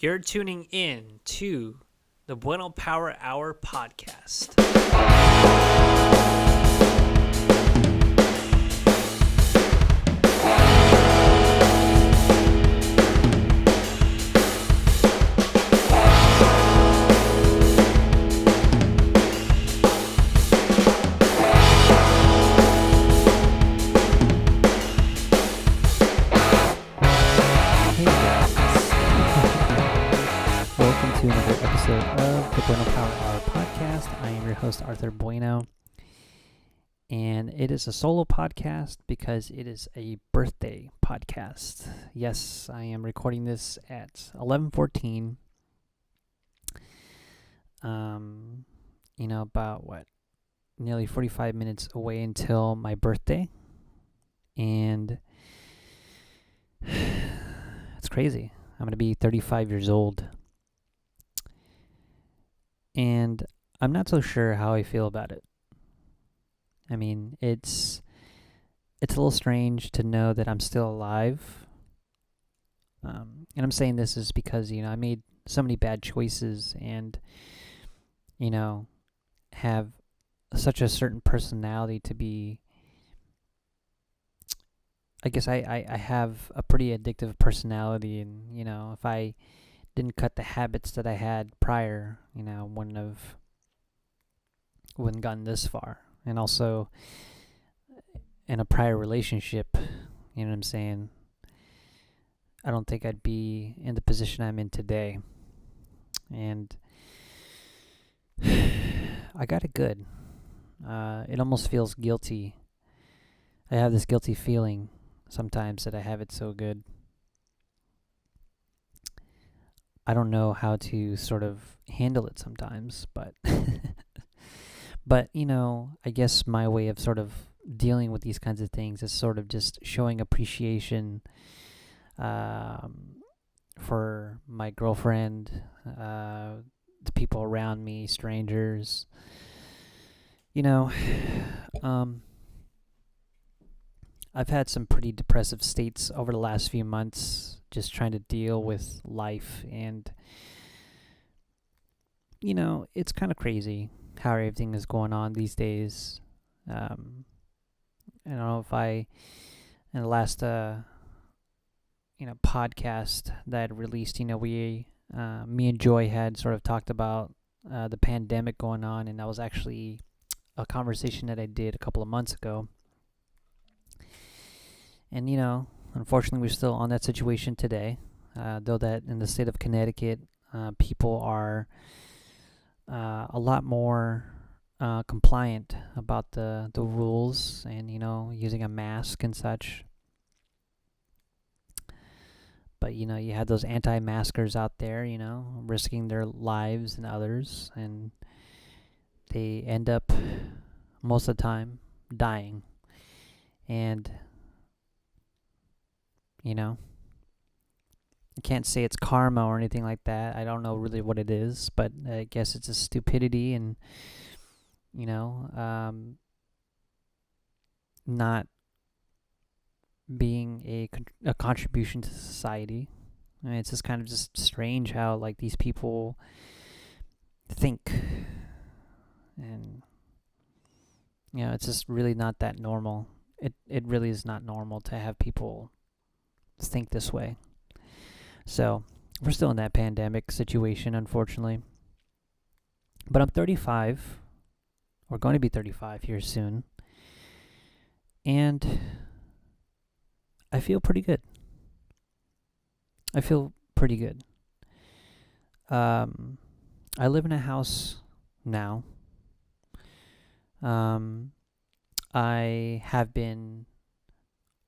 You're tuning in to the Bueno Power Hour podcast. Welcome to another episode of the Bueno Power Hour podcast. I am your host, Arthur Bueno, and it is a solo podcast because it is a birthday podcast. Yes, I am recording this at 11:14. About nearly 45 minutes away until my birthday, and it's crazy. I'm going to be 35 years old. And I'm not so sure how I feel about it. I mean, it's a little strange to know that I'm still alive. And I'm saying this is because, I made so many bad choices and, have such a certain personality to be. I guess I have a pretty addictive personality, and, if I didn't cut the habits that I had prior, wouldn't gotten this far. And also in a prior relationship, you know what I'm saying, I don't think I'd be in the position I'm in today. And I got it good. It almost feels guilty. I have this guilty feeling sometimes that I have it so good. I don't know how to sort of handle it sometimes, but I guess my way of sort of dealing with these kinds of things is sort of just showing appreciation for my girlfriend, the people around me, strangers. I've had some pretty depressive states over the last few months, just trying to deal with life, and it's kind of crazy how everything is going on these days. I don't know if in the last podcast that I released, me and Joy had sort of talked about the pandemic going on, and that was actually a conversation that I did a couple of months ago. And, unfortunately, we're still on that situation today, though that in the state of Connecticut, people are a lot more compliant about the rules and, using a mask and such. But, you have those anti-maskers out there, risking their lives and others, and they end up, most of the time, dying. And I can't say it's karma or anything like that. I don't know really what it is, but I guess it's a stupidity and, not being a contribution to society. I mean, it's just kind of just strange how, these people think. And, it's just really not that normal. It really is not normal to have people think this way. So we're still in that pandemic situation, unfortunately. But I'm 35. We're going to be 35 here soon. And I feel pretty good. I live in a house now. I have been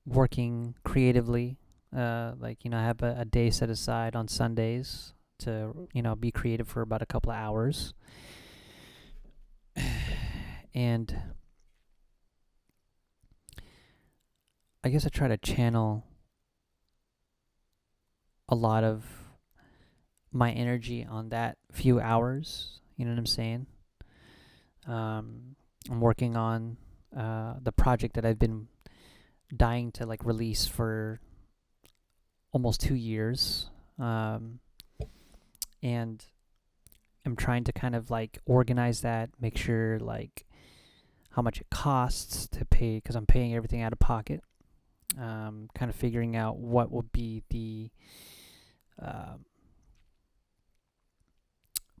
working creatively. I have a day set aside on Sundays to, be creative for about a couple of hours. And I guess I try to channel a lot of my energy on that few hours. You know what I'm saying? I'm working on the project that I've been dying to release for almost 2 years. and I'm trying to kind of like organize that, make sure like how much it costs to pay, because I'm paying everything out of pocket. Kind of figuring out what will be the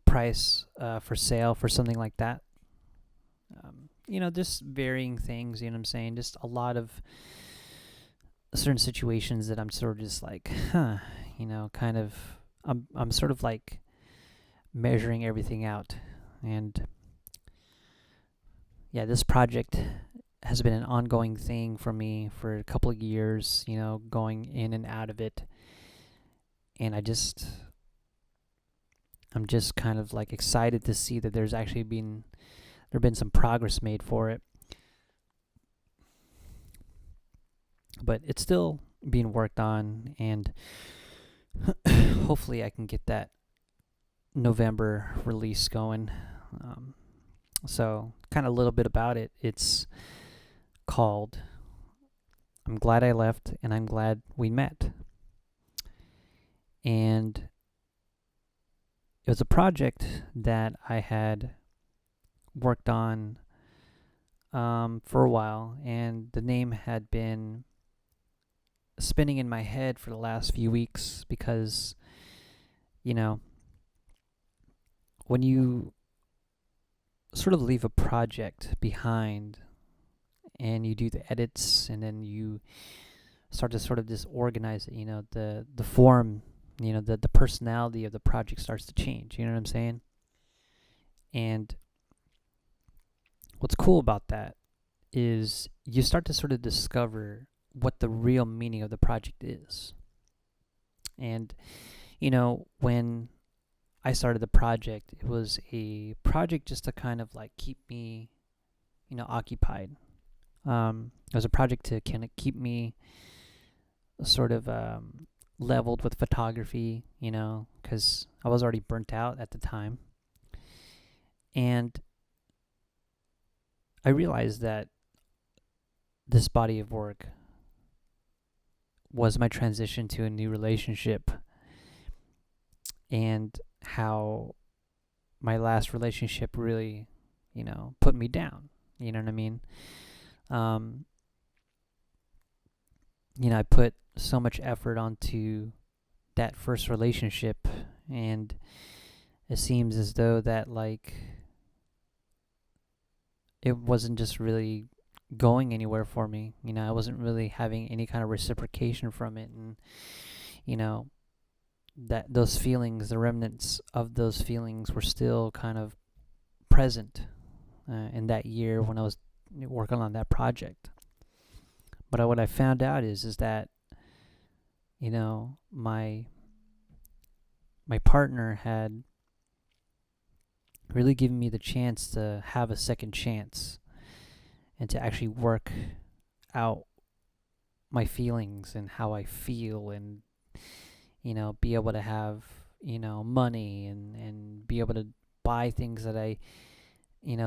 price for sale for something like that. Just varying things, you know what I'm saying? Just a lot of certain situations that I'm sort of just like, kind of, I'm sort of like measuring everything out. And yeah, this project has been an ongoing thing for me for a couple of years, going in and out of it. And I'm just kind of like excited to see that there's actually been some progress made for it. But it's still being worked on, and hopefully I can get that November release going. So kind of a little bit about it. It's called I'm Glad I Left and I'm Glad We Met. And it was a project that I had worked on for a while, and the name had been spinning in my head for the last few weeks because, when you sort of leave a project behind and you do the edits and then you start to sort of disorganize it, the form, the personality of the project starts to change, you know what I'm saying? And what's cool about that is you start to sort of discover what the real meaning of the project is. And, when I started the project, it was a project just to kind of like keep me, occupied. It was a project to kind of keep me sort of leveled with photography, because I was already burnt out at the time. And I realized that this body of work was my transition to a new relationship, and how my last relationship really, put me down. You know what I mean? I put so much effort onto that first relationship, and it seems as though that like it wasn't just really going anywhere for me. I wasn't really having any kind of reciprocation from it, and that those feelings, the remnants of those feelings, were still kind of present in that year when I was working on that project. But what I found out is that my partner had really given me the chance to have a second chance and to actually work out my feelings and how I feel, and be able to have money, and be able to buy things that I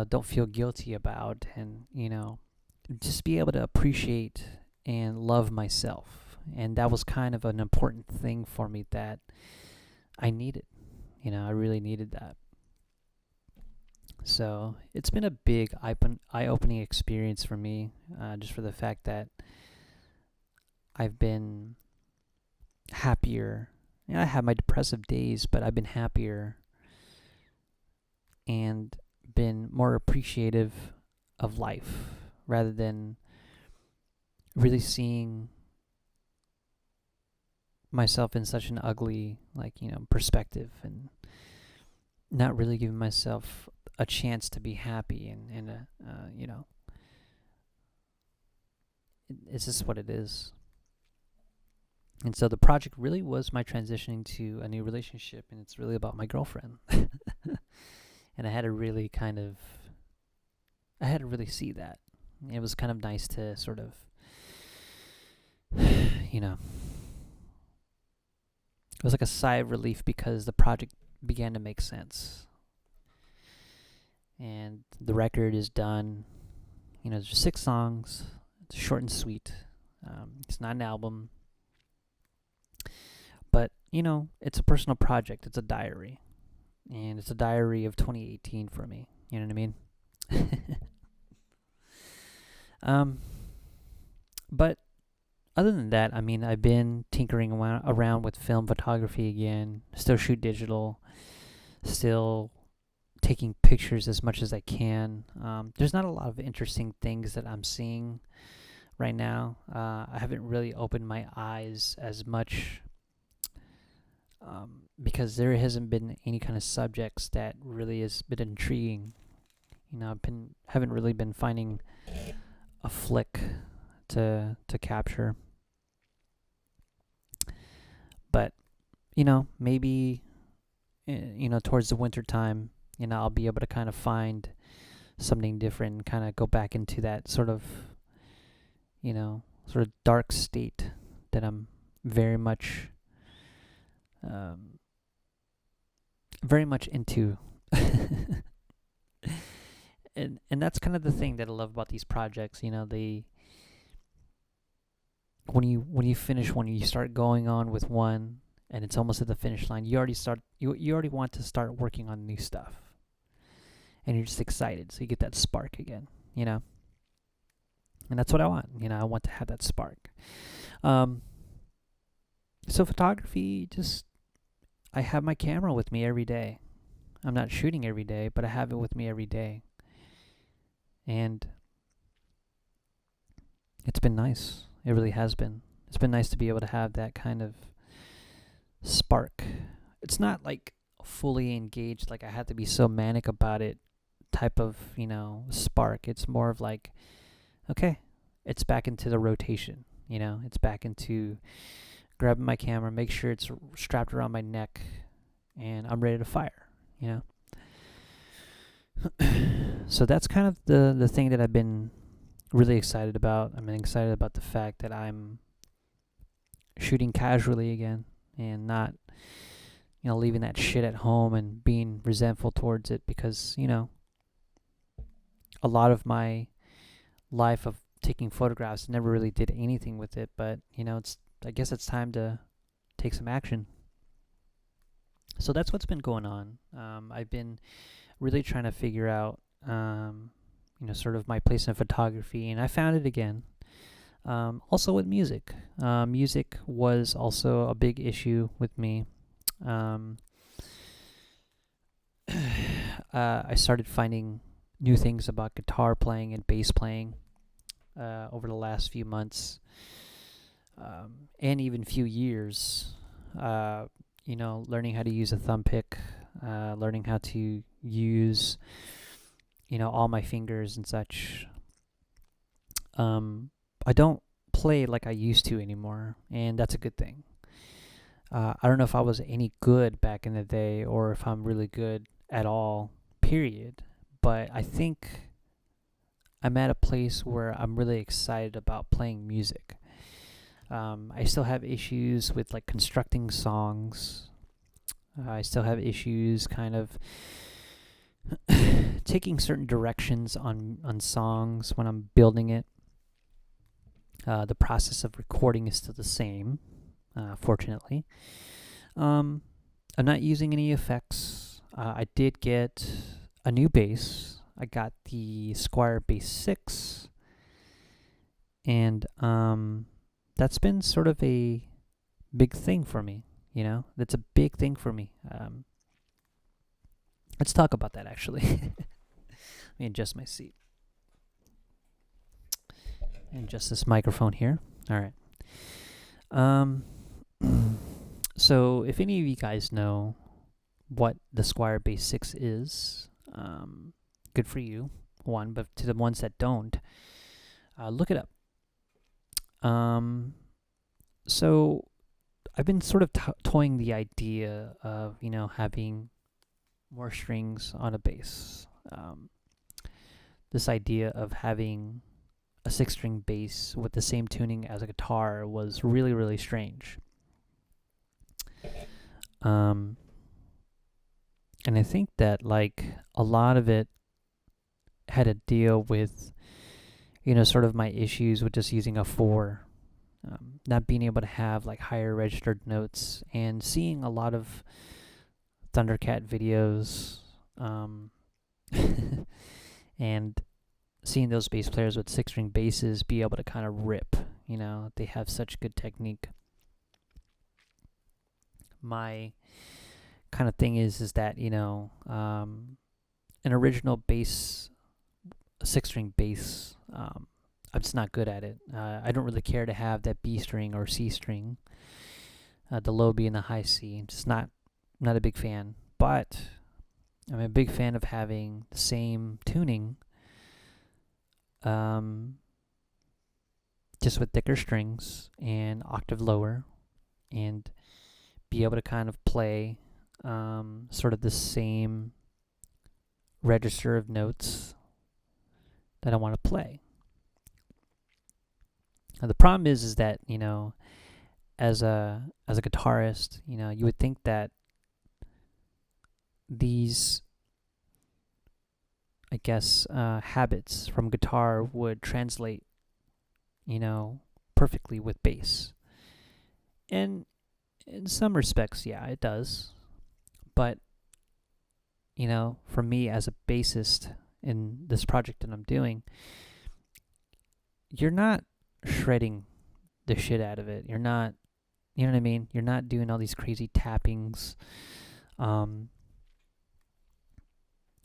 don't feel guilty about, and just be able to appreciate and love myself. And that was kind of an important thing for me that I needed. I really needed that. So it's been a big eye-opening experience for me, just for the fact that I've been happier. I have my depressive days, but I've been happier and been more appreciative of life, rather than really seeing myself in such an ugly, perspective, and not really giving myself a chance to be happy, and it's just what it is. And so the project really was my transitioning to a new relationship, and it's really about my girlfriend. And I had to really see that. It was kind of nice to sort of, it was like a sigh of relief, because the project began to make sense. And the record is done. There's 6 songs. It's short and sweet. It's not an album. But, it's a personal project. It's a diary. and it's a diary of 2018 for me. You know what I mean? um, but other than that, I mean, I've been tinkering around with film photography again. Still shoot digital. Still taking pictures as much as I can. There's not a lot of interesting things that I'm seeing right now. I haven't really opened my eyes as much because there hasn't been any kind of subjects that really has been intriguing. You know, haven't really been finding a flick to capture. But maybe towards the winter time, I'll be able to kind of find something different and kind of go back into that sort of dark state that I'm very much into. and that's kind of the thing that I love about these projects. They when you finish one, you start going on with one, and it's almost at the finish line. You already want to start working on new stuff, and you're just excited. So you get that spark again, and that's what I want. I want to have that spark. So photography, I have my camera with me every day. I'm not shooting every day, but I have it with me every day. And it's been nice. It really has been. It's been nice to be able to have that kind of spark. It's not like fully engaged, like I have to be so manic about it type of, spark. It's more of like, okay, it's back into the rotation. It's back into grabbing my camera, make sure it's strapped around my neck, and I'm ready to fire, So that's kind of the thing that I've been really excited about. I'm excited about the fact that I'm shooting casually again and not, leaving that shit at home and being resentful towards it because, a lot of my life of taking photographs never really did anything with it, but, I guess it's time to take some action. So that's what's been going on. I've been really trying to figure out, sort of my place in photography, and I found it again. Also with music. Music was also a big issue with me. I started finding new things about guitar playing and bass playing over the last few months. And even few years, learning how to use a thumb pick, learning how to use, all my fingers and such. I don't play like I used to anymore, and that's a good thing. I don't know if I was any good back in the day or if I'm really good at all, period. But I think I'm at a place where I'm really excited about playing music. I still have issues with like constructing songs. I still have issues kind of taking certain directions on songs when I'm building it. The process of recording is still the same, fortunately. I'm not using any effects. I did get a new bass. I got the Squier Bass 6. And that's been sort of a big thing for me, That's a big thing for me. Let's talk about that, actually. Let me adjust my seat. And adjust this microphone here. All right. So if any of you guys know what the Squier Bass 6 is, good for you, one. But to the ones that don't, look it up. So I've been sort of toying the idea of, having more strings on a bass. This idea of having a 6-string bass with the same tuning as a guitar was really, really strange. And I think that like a lot of it had to deal with, sort of my issues with just using a 4. Not being able to have like higher registered notes and seeing a lot of Thundercat videos, and seeing those bass players with 6-string basses be able to kind of rip. They have such good technique. My kind of thing is that an original bass, 6-string bass, I'm just not good at it. I don't really care to have that B string or C string, the low B and the high C. I'm just not a big fan. But I'm a big fan of having the same tuning, just with thicker strings and octave lower, and be able to kind of play sort of the same register of notes that I want to play. Now, the problem is that as a guitarist, you would think that these, I guess, habits from guitar would translate, perfectly with bass. And in some respects, yeah, it does. But, for me as a bassist in this project that I'm doing, you're not shredding the shit out of it. You're not, you know what I mean? You're not doing all these crazy tappings.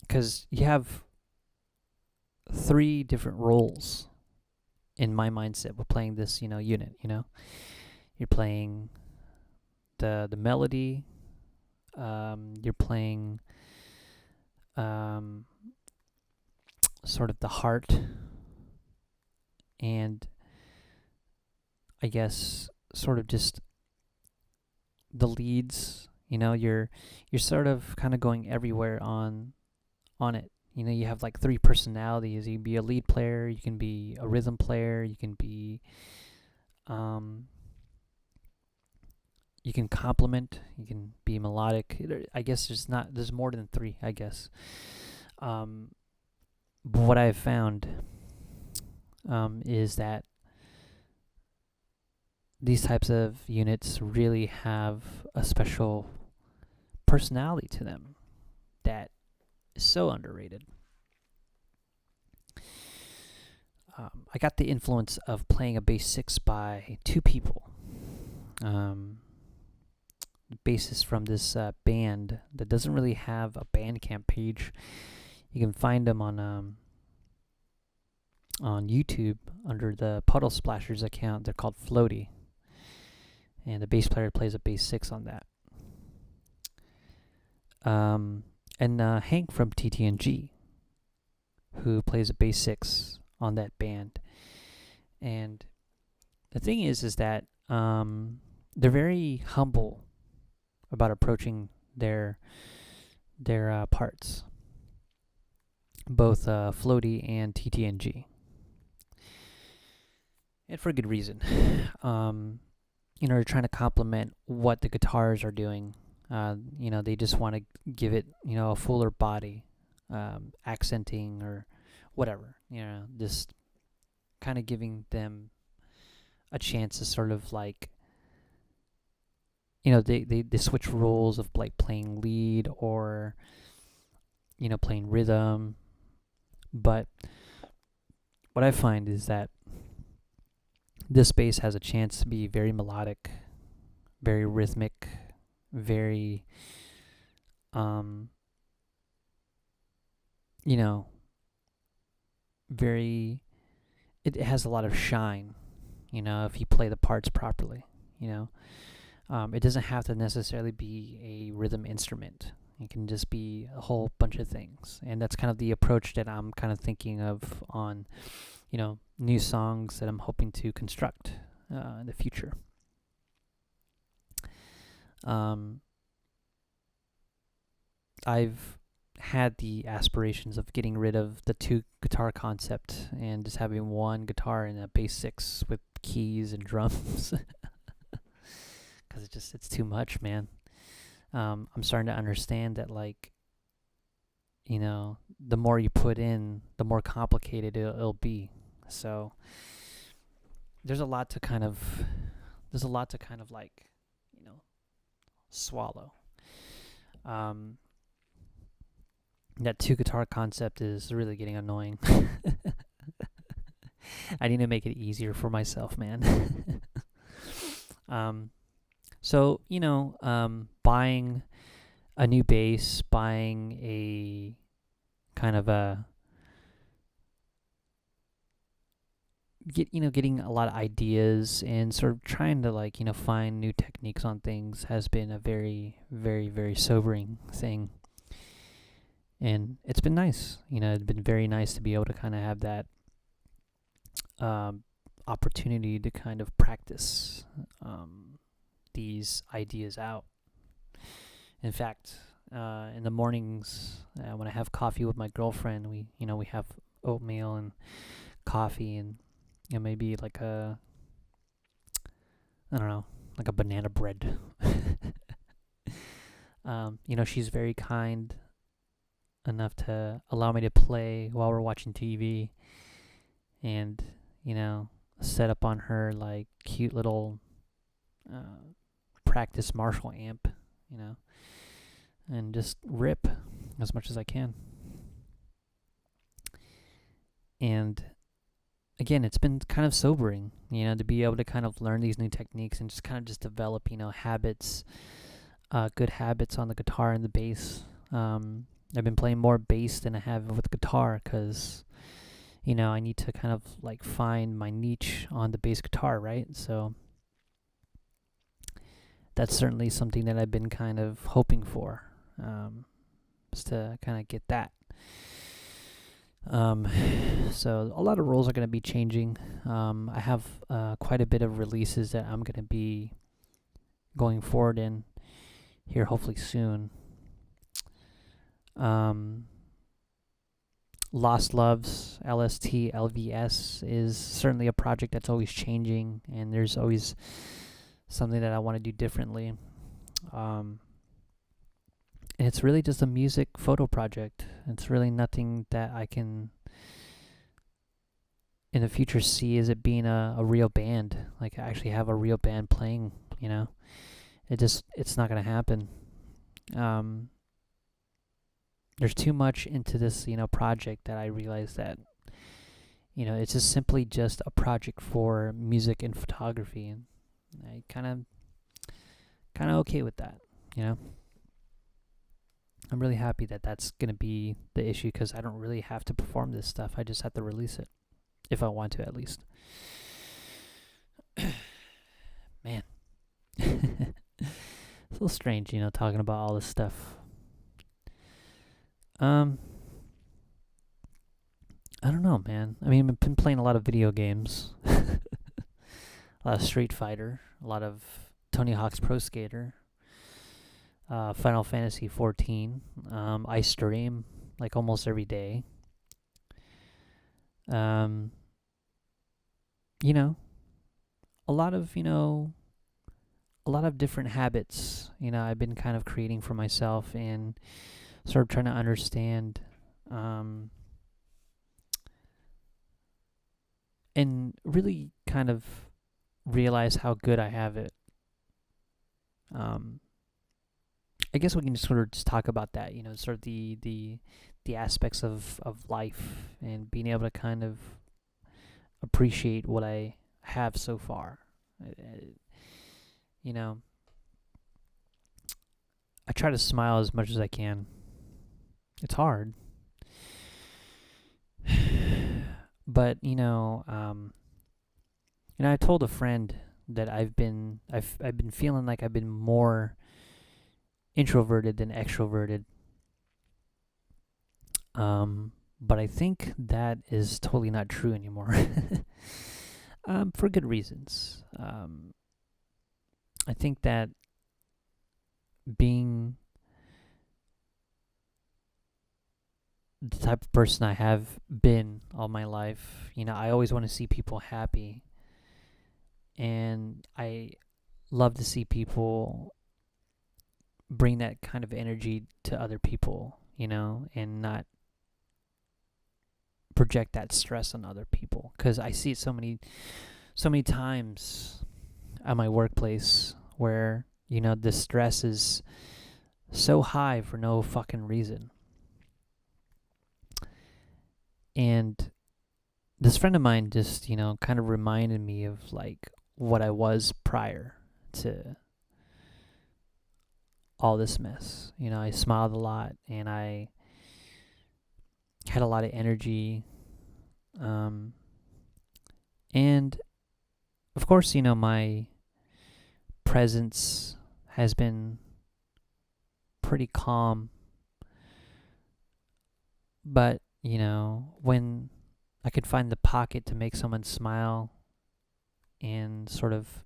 Because you have 3 different roles in my mindset with playing this, unit, You're playing the melody, you're playing sort of the heart, and I guess sort of just the leads. You're sort of kind of going everywhere on it. You have like 3 personalities. You can be a lead player, you can be a rhythm player, you can be you can complement, you can be melodic. I guess there's more than 3, I guess. But what I've found is that these types of units really have a special personality to them that is so underrated. I got the influence of playing a bass 6 by 2 people. Bassists from this band that doesn't really have a Bandcamp page. You can find them on YouTube under the Puddle Splashers account. They're called Floaty, and the bass player plays a bass 6 on that. And Hank from TTNG, who plays a bass 6 on that band. And the thing is that they're very humble about approaching their parts, both Floaty and TTNG, and for a good reason. They're trying to complement what the guitars are doing. They just want to give it, a fuller body, accenting or whatever. Just kind of giving them a chance to sort of like, they switch roles of like playing lead or, playing rhythm. But what I find is that this bass has a chance to be very melodic, very rhythmic, very, very, it has a lot of shine, if you play the parts properly, It doesn't have to necessarily be a rhythm instrument. It can just be a whole bunch of things. And that's kind of the approach that I'm kind of thinking of on, new songs that I'm hoping to construct in the future. I've had the aspirations of getting rid of the 2 guitar concept and just having one guitar and a bass 6 with keys and drums. Because it's too much, man. I'm starting to understand that, like, the more you put in, the more complicated it'll be. So there's a lot to kind of like, swallow. Um, that two guitar concept is really getting annoying. I need to make it easier for myself, man. So, buying a new bass, buying a kind of a getting a lot of ideas and sort of trying to find new techniques on things has been a very, very, very sobering thing. And it's been nice. It's been very nice to be able to kind of have that opportunity to kind of practice these ideas out. In fact, in the mornings when I have coffee with my girlfriend, we have oatmeal and coffee and maybe like a banana bread. She's very kind enough to allow me to play while we're watching TV, and set up on her like cute little practice Marshall amp, and just rip as much as I can. And again, it's been kind of sobering, to be able to kind of learn these new techniques and just kind of just develop, habits, good habits on the guitar and the bass. I've been playing more bass than I have with guitar because, I need to kind of like find my niche on the bass guitar, right? So that's certainly something that I've been kind of hoping for, is to kind of get that. So a lot of roles are going to be changing. I have quite a bit of releases that I'm going to be going forward in here hopefully soon. Lost Loves, LST, LVS is certainly a project that's always changing, and there's always something that I want to do differently. And it's really just a music photo project. It's really nothing that I can in the future see as it being a real band. Like I actually have a real band playing, it's not going to happen. There's too much into this, project that I realize that, it's just simply just a project for music and photography, and I kind of okay with that, I'm really happy that that's going to be the issue because I don't really have to perform this stuff. I just have to release it, if I want to at least. Man. It's a little strange, talking about all this stuff. I don't know, man. I mean, I've been playing a lot of video games. A lot of Street Fighter, a lot of Tony Hawk's Pro Skater, Final Fantasy 14. I stream like almost every day. A lot of different habits, I've been kind of creating for myself and sort of trying to understand and really kind of realize how good I have it. I guess we can just sort of just talk about that, sort of the aspects of life and being able to kind of appreciate what I have so far. I try to smile as much as I can. It's hard. But, I told a friend that I've been feeling like I've been more introverted than extroverted. But I think that is totally not true anymore. For good reasons. I think that being the type of person I have been all my life, I always want to see people happy. And I love to see people bring that kind of energy to other people, and not project that stress on other people. Because I see it so many times at my workplace where, the stress is so high for no fucking reason. And this friend of mine just, kind of reminded me of like what I was prior to all this mess. I smiled a lot and I had a lot of energy. And of course, my presence has been pretty calm. But, when I could find the pocket to make someone smile and sort of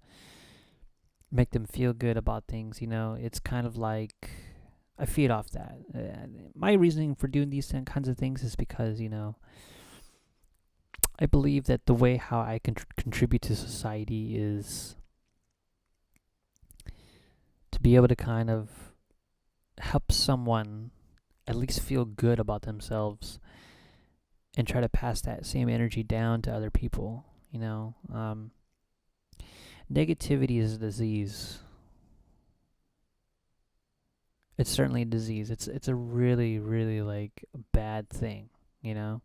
make them feel good about things, it's kind of like I feed off that. My reasoning for doing these kinds of things is because, I believe that the way how I can contribute to society is to be able to kind of help someone at least feel good about themselves and try to pass that same energy down to other people. Negativity is a disease. It's certainly a disease. It's a really, really like bad thing. I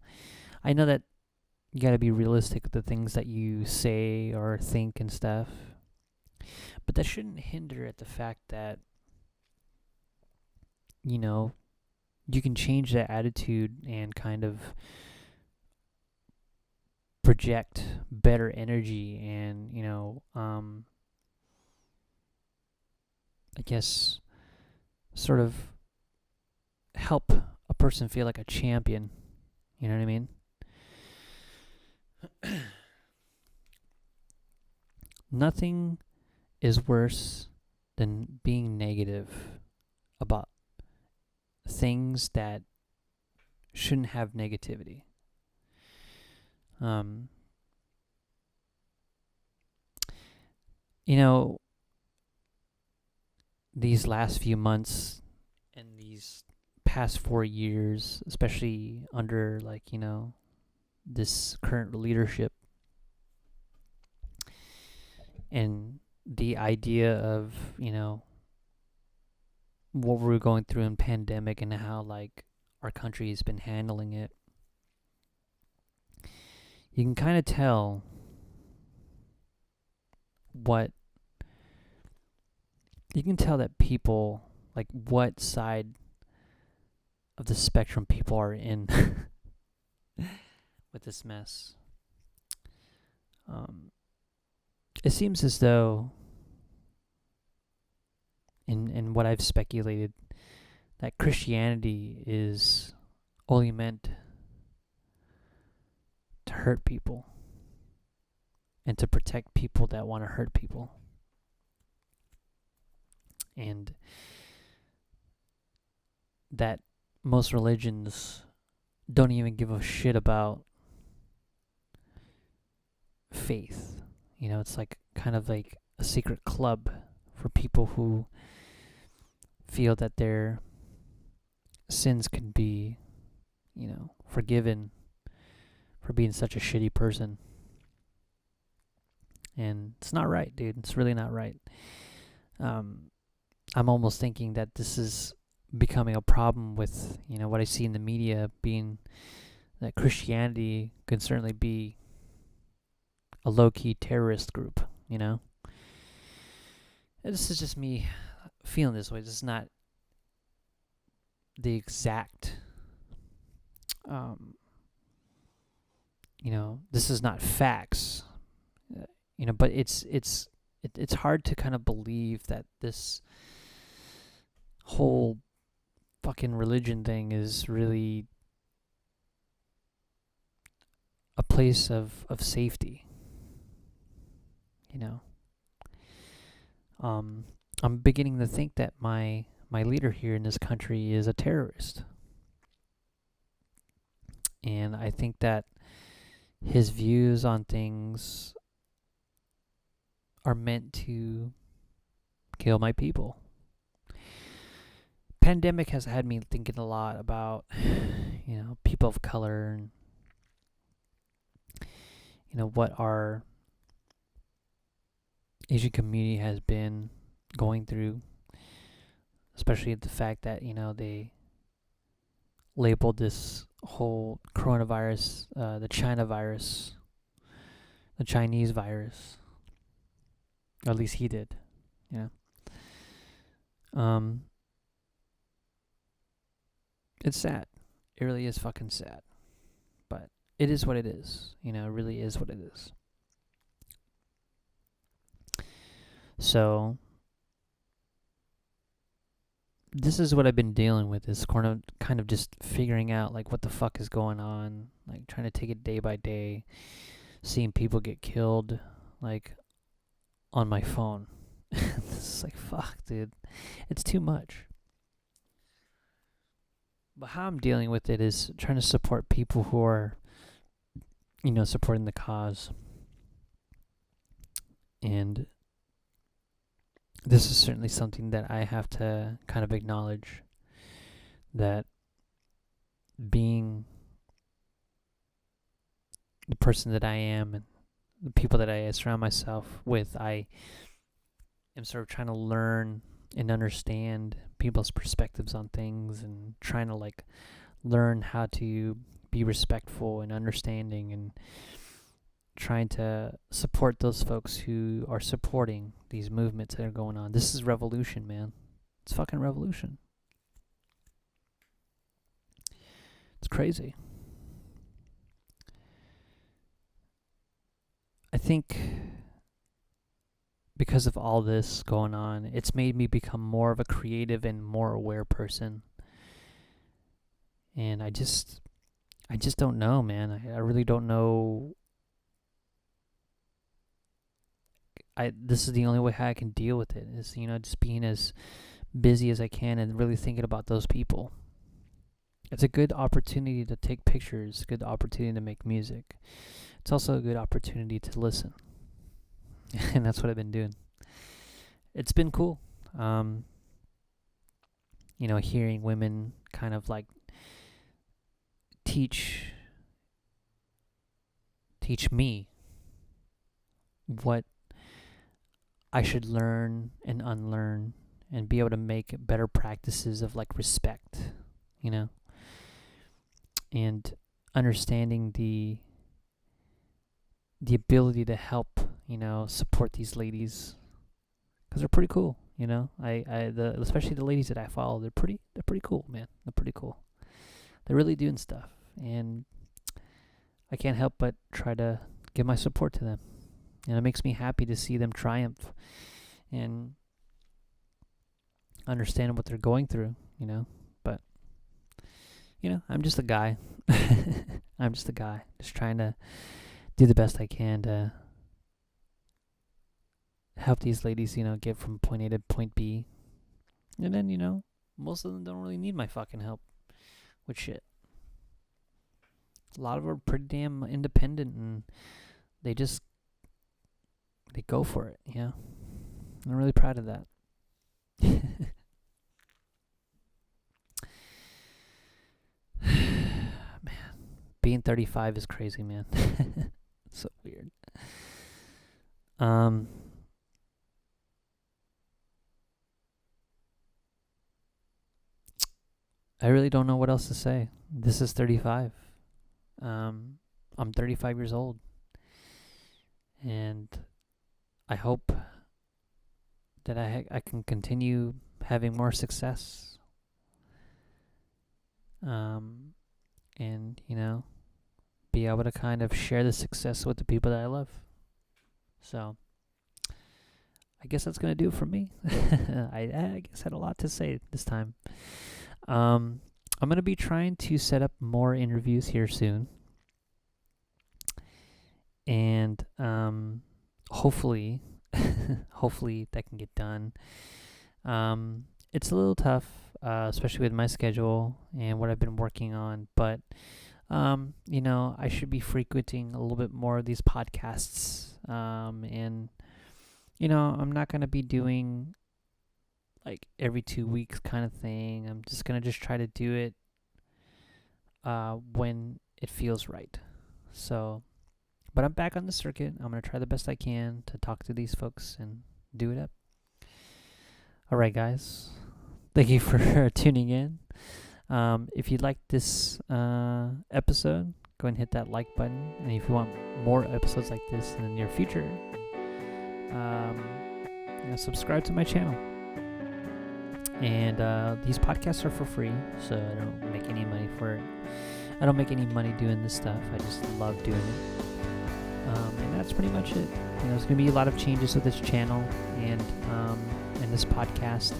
know that you got to be realistic with the things that you say or think and stuff, but that shouldn't hinder at the fact that you can change that attitude and kind of project better energy and I guess sort of help a person feel like a champion. You know what I mean? Nothing is worse than being negative about things that shouldn't have negativity. Um, these last few months and these past 4 years, especially under this current leadership and the idea of, what we're going through in pandemic and how our country has been handling it, you can kind of tell that people, what side of the spectrum people are in with this mess. It seems as though, in what I've speculated, that Christianity is only meant to hurt people and to protect people that want to hurt people. And that most religions don't even give a shit about faith. It's kind of like a secret club for people who feel that their sins can be, forgiven for being such a shitty person. And it's not right, dude. It's really not right. I'm almost thinking that this is becoming a problem with, what I see in the media, being that Christianity could certainly be a low-key terrorist group, And this is just me feeling this way. This is not the exact, this is not facts, but it's hard to kind of believe that this whole fucking religion thing is really a place of safety. I'm beginning to think that my leader here in this country is a terrorist. And I think that his views on things are meant to kill my people. Pandemic has had me thinking a lot about, people of color and, what our Asian community has been going through, especially the fact that, they labeled this whole coronavirus the China virus, the Chinese virus. Or at least he did, you know. It's sad. It really is fucking sad. But it is what it is. It really is what it is. So this is what I've been dealing with, is kind of just figuring out like what the fuck is going on, like trying to take it day by day, seeing people get killed like on my phone. This is like, fuck, dude. It's too much. But how I'm dealing with it is trying to support people who are, supporting the cause. And this is certainly something that I have to kind of acknowledge, that being the person that I am and the people that I surround myself with, I am sort of trying to learn and understand people's perspectives on things, and trying to like learn how to be respectful and understanding, and trying to support those folks who are supporting these movements that are going on. This is revolution, man. It's fucking revolution. It's crazy. I think because of all this going on, it's made me become more of a creative and more aware person. And I just don't know, man. I really don't know. This is the only way how I can deal with it, is, just being as busy as I can and really thinking about those people. It's a good opportunity to take pictures, a good opportunity to make music. It's also a good opportunity to listen. And that's what I've been doing. It's been cool. Hearing women kind of like teach me what I should learn and unlearn, and be able to make better practices of like respect, and understanding the ability to help, support these ladies, because they're pretty cool. Especially the ladies that I follow, they're pretty cool, man. They're pretty cool. They're really doing stuff, and I can't help but try to give my support to them. And it makes me happy to see them triumph and understand what they're going through, But, I'm just a guy. I'm just a guy, just trying to do the best I can to help these ladies, get from point A to point B. And then, most of them don't really need my fucking help with shit. A lot of them are pretty damn independent, and they go for it, I'm really proud of that. Man, being 35 is crazy, man. So weird. I really don't know what else to say. This is 35. I'm 35 years old. And I hope that I can continue having more success. And, be able to kind of share the success with the people that I love. So, I guess that's going to do it for me. I guess I had a lot to say this time. I'm going to be trying to set up more interviews here soon. And hopefully that can get done. It's a little tough, especially with my schedule and what I've been working on. But, I should be frequenting a little bit more of these podcasts. And, I'm not going to be doing like every 2 weeks kind of thing. I'm just going to try to do it when it feels right. So, but I'm back on the circuit. I'm going to try the best I can to talk to these folks and do it up. All right, guys. thank you for tuning in. If you like this episode, go ahead and hit that like button. And if you want more episodes like this in the near future, subscribe to my channel. And these podcasts are for free, so I don't make any money for it. I don't make any money doing this stuff. I just love doing it. And that's pretty much it. There's going to be a lot of changes with this channel and this podcast.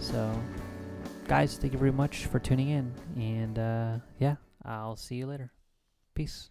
So, guys, thank you very much for tuning in. And, I'll see you later. Peace.